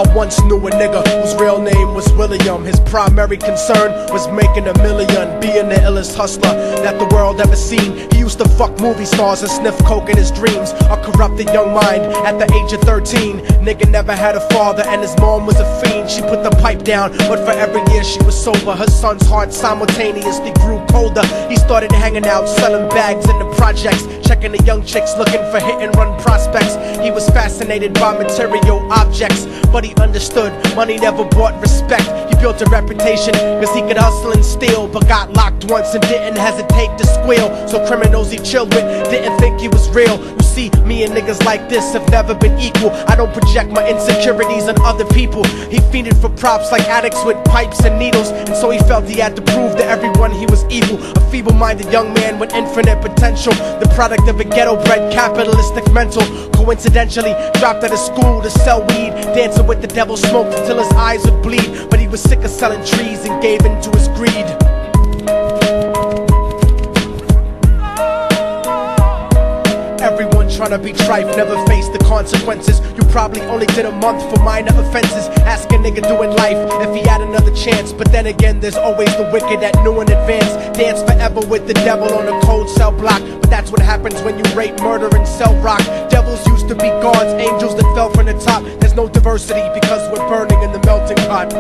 I once knew a nigga whose real name was William. His primary concern was making a million, being the illest hustler that the world ever seen. He used to fuck movie stars and sniff coke in his dreams. A corrupted young mind at the age of 13. Nigga never had a father and his mom was a fiend. She put the pipe down, but for every year she was sober, her son's heart simultaneously grew colder. He started hanging out, selling bags in the projects, checking the young chicks looking for hit and run prospects. He was fascinated by material objects, but he understood money never brought respect. He built a reputation cause he could hustle and steal, but got locked once and didn't hesitate to squeal. So criminals he chilled with didn't think he was real. You see, me and niggas like this have never been equal. I don't project my insecurities on other people. He fiended for props like addicts with pipes and needles, and so he felt he had to prove to everyone he was evil. A feeble-minded young man with infinite potential, the product of a ghetto-bred capitalistic mental. Coincidentally dropped out of school to sell weed, dancing with the devil, smoked until his eyes would bleed. But he was sick of selling trees and gave in to his greed. Everyone tryna be trife, never face the consequences. You probably only did a month for minor offenses. Ask a nigga doing life if he had another chance. But then again, there's always the wicked that knew in advance. Dance forever with the devil on a cold cell block. But that's what happens when you rape, murder, and sell rock. Devils used to be gods, angels that fell from the top. There's no diversity because we're burning in the melting pot.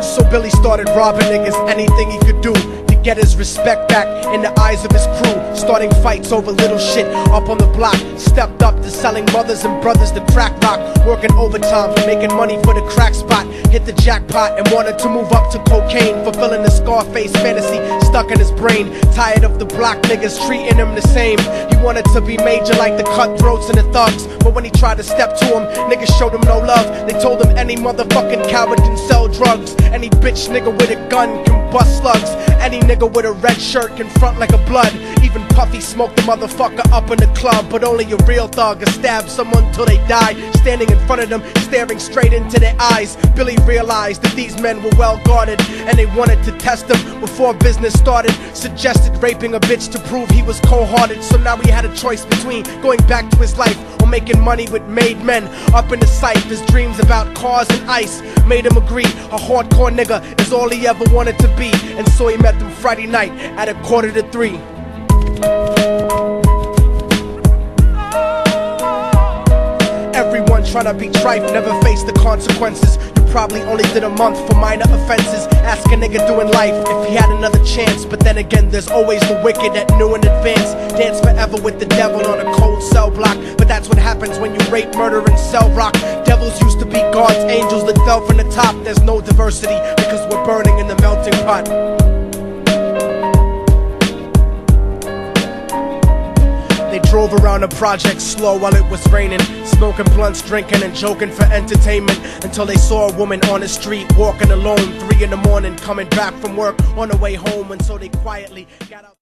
So Billy started robbing niggas, anything he could do to get his respect back in the eyes of his crew. Starting fights over little shit up on the block. Stepped up to selling mothers and brothers the crack rock. Working overtime, making money for the crack spot. Hit the jackpot and wanted to move up to cocaine, fulfilling the Scarface fantasy stuck in his brain. Tired of the block niggas treating him the same. He wanted to be major like the cutthroats and the thugs, but when he tried to step to him, niggas showed him no love. They told him any motherfucking coward can sell drugs. Any bitch nigga with a gun can bust slugs. Any nigga with a red shirt can front like a blood. Even Puffy smoked the motherfucker up in the club. But only a real thug can stab someone till they die. Standing in front of them, staring straight into their eyes, Billy realized that these men were well guarded, and they wanted to test him before business started. Suggested raping a bitch to prove he was cold-hearted. So now he had a choice between going back to his life or making money with made men. Up in the sight, his dreams about cars and ice made him agree a hardcore nigga is all he ever wanted to be. And so he met them Friday night at 2:45. Everyone tryna be trife, never face the consequences. You probably only did a month for minor offenses. Ask a nigga doing life if he had another chance. But then again, there's always the wicked that knew in advance. Dance forever with the devil on a cold cell block. But that's what happens when you rape, murder, and sell rock. Devils used to be gods, angels that fell from the top. There's no diversity because we're burning in the melting pot. They drove around the project slow while it was raining, smoking blunts, drinking and joking for entertainment, until they saw a woman on the street walking alone, 3 in the morning, coming back from work on the way home. And so they quietly got out.